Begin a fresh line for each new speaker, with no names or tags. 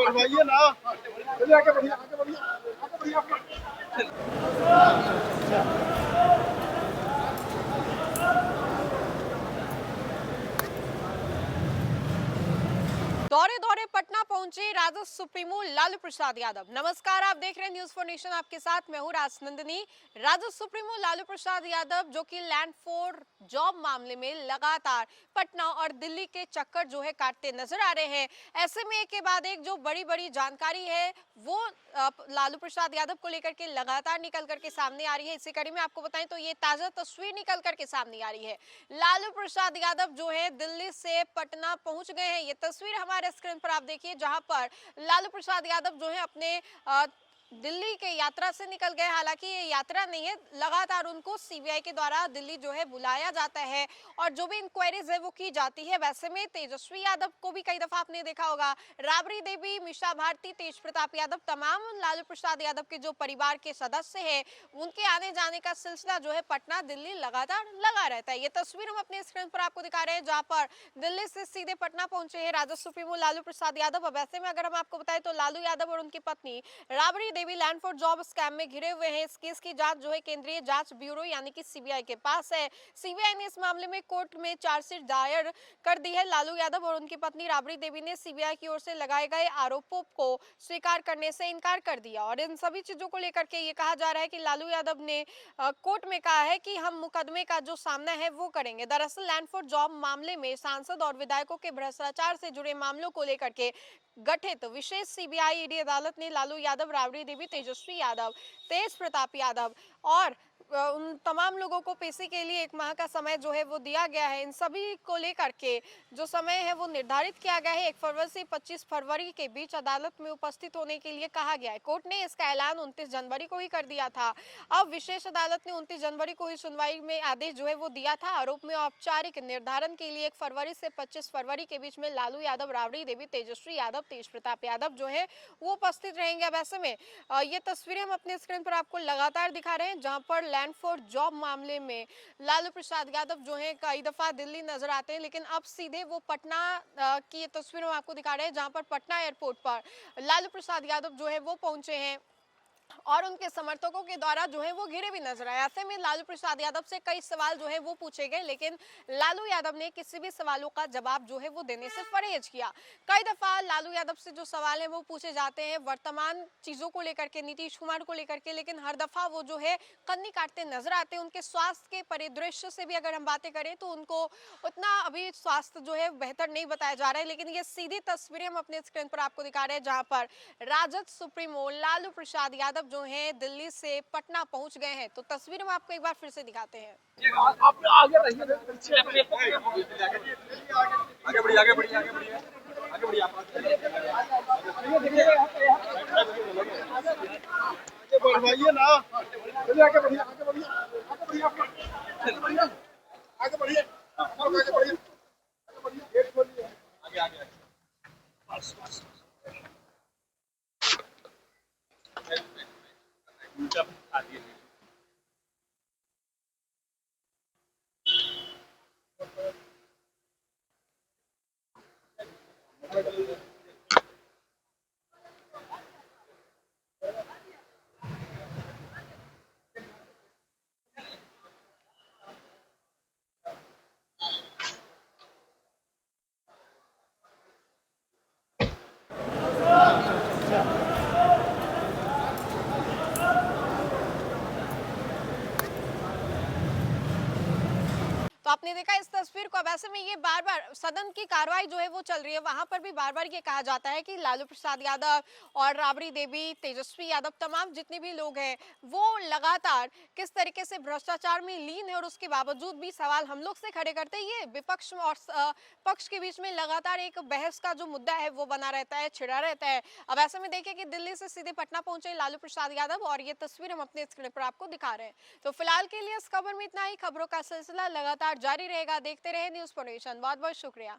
बढ़वाइए ना, चलिए आगे बढ़िए, आगे बढ़िए, आगे बढ़िए आप।
दौरे दौरे पटना पहुंचे राजद सुप्रीमो लालू प्रसाद यादव। नमस्कार, आप देख रहे हैं न्यूज फॉर नेशन, आपके साथ मैं हूं राजनंदिनी। राजद सुप्रीमो लालू प्रसाद यादव जो कि लैंड फॉर जॉब मामले में लगातार पटना और दिल्ली के चक्कर जो है काटते नजर आ रहे हैं। ऐसे में एक के बाद एक जो बड़ी बड़ी जानकारी है वो लालू प्रसाद यादव को लेकर के लगातार निकल करके सामने आ रही है। इसी कड़ी में आपको बताएं तो ये ताजा तस्वीर निकल करके सामने आ रही है। लालू प्रसाद यादव जो है दिल्ली से पटना पहुंच गए हैं। ये तस्वीर हमारे स्क्रीन पर आप देखिए, जहां पर लालू प्रसाद यादव जो है अपने दिल्ली के यात्रा से निकल गए। हालांकि ये यात्रा नहीं है, लगातार उनको सीबीआई के द्वारा दिल्ली जो है बुलाया जाता है और जो भी इंक्वायरीज है वो की जाती है। वैसे में तेजस्वी यादव को भी कई दफा आपने देखा होगा, राबड़ी देवी, मीसा भारती, तेज प्रताप यादव, तमाम लालू प्रसाद यादव के जो परिवार के सदस्य हैं उनके आने जाने का सिलसिला जो है पटना दिल्ली लगातार लगा रहता है। ये तस्वीर हम अपने स्क्रीन पर आपको दिखा रहे हैं, जहां पर दिल्ली से सीधे पटना पहुंचे हैं राजद सुप्रीमो लालू प्रसाद यादव। अब ऐसे में अगर हम आपको बताएं तो लालू यादव और उनकी पत्नी Rabri Devi land for job scam में घिरे हुए हैं। इस केस की जांच जो है केंद्रीय जांच ब्यूरो यानी कि सीबीआई के पास है। सीबीआई ने इस मामले में कोर्ट में चार्जशीट दायर कर दी है। लालू यादव और उनकी पत्नी राबड़ी देवी ने सीबीआई की ओर से लगाए गए आरोपों को स्वीकार करने से इनकार कर दिया और इन सभी चीजों को लेकर के ये कहा जा रहा है कि लालू यादव ने कोर्ट में कहा है कि हम मुकदमे का जो सामना है वो करेंगे। दरअसल लैंड फॉर जॉब मामले में सांसद और विधायकों के भ्रष्टाचार से जुड़े मामलों को लेकर के गठित विशेष सीबीआई ईडी अदालत ने लालू यादव, राबड़ी देवी, तेजस्वी यादव, तेज प्रताप यादव और उन तमाम लोगों को पेशी के लिए 1 माह का समय जो है वो दिया गया है। इन सभी को लेकर के जो समय है वो निर्धारित किया गया है। 1 फरवरी से 25 फरवरी के बीच अदालत में उपस्थित होने के लिए कहा गया है। कोर्ट ने इसका ऐलान 29 जनवरी को ही कर दिया था। अब विशेष अदालत ने 29 जनवरी को ही सुनवाई में आदेश जो है वो दिया था। आरोप में औपचारिक निर्धारण के लिए 1 फरवरी से 25 फरवरी के बीच में लालू यादव, राबड़ी देवी, तेजस्वी यादव, तेज प्रताप यादव जो है वो उपस्थित रहेंगे। अब ऐसे में ये तस्वीरें हम अपने स्क्रीन पर आपको लगातार दिखा रहे हैं, जहां पर लैंड फॉर जॉब मामले में लालू प्रसाद यादव जो है कई दफा दिल्ली नजर आते हैं, लेकिन अब सीधे वो पटना की ये तस्वीर हम आपको दिखा रहे हैं, जहां पर पटना एयरपोर्ट पर लालू प्रसाद यादव जो है वो पहुंचे हैं और उनके समर्थकों के द्वारा जो है वो घिरे भी नजर आए। ऐसे में लालू प्रसाद यादव से कई सवाल जो है वो पूछे गए, लेकिन लालू यादव ने किसी भी सवालों का जवाब जो है वो देने से परहेज किया। कई दफा लालू यादव से जो सवाल है वो पूछे जाते हैं वर्तमान चीजों को लेकर के, नीतीश कुमार को लेकर के, लेकिन हर दफा वो जो है कन्नी काटते नजर आते हैं। उनके स्वास्थ्य के परिदृश्य से भी अगर हम बातें करें तो उनको उतना अभी स्वास्थ्य जो है बेहतर नहीं बताया जा रहा है। लेकिन ये सीधी तस्वीरें हम अपने स्क्रीन पर आपको दिखा रहे हैं, जहां पर राजद सुप्रीमो लालू प्रसाद यादव जो हैं दिल्ली से पटना पहुंच गए हैं। तो तस्वीर हम आपको एक बार फिर से दिखाते हैं।
आप आगे रहिए, आगे बढ़िए, आगे बढ़िए, आगे बढ़िए, आगे बढ़िए आप। आगे बढ़वाइए ना, चलिए आगे बढ़िए, आगे बढ़िए, आगे बढ़िए आप। आगे बढ़िए, आगे बढ़िए, आगे बढ़िए, आगे बढ़िए, गेट खोलिए, आगे आगे बस बस आगे।
तो आपने देखा इस तस्वीर को। अब ऐसे में ये बार बार सदन की कार्रवाई जो है वो चल रही है, वहां पर भी बार बार ये कहा जाता है कि लालू प्रसाद यादव और राबड़ी देवी, तेजस्वी यादव, तमाम जितने भी लोग हैं वो लगातार किस तरीके से भ्रष्टाचार में लीन है और उसके बावजूद भी सवाल हम लोग से खड़े करते हैं। ये विपक्ष और पक्ष के बीच में लगातार एक बहस का जो मुद्दा है वो बना रहता है, छिड़ा रहता है। अब ऐसे में देखिए कि दिल्ली से सीधे पटना पहुंचे लालू प्रसाद यादव और ये तस्वीर हम अपने स्क्रीन पर आपको दिखा रहे हैं। तो फिलहाल के लिए इस खबर में इतना ही। खबरों का सिलसिला लगातार जारी रहेगा। देखते रहे न्यूज फॉर नेशन। बहुत बहुत शुक्रिया।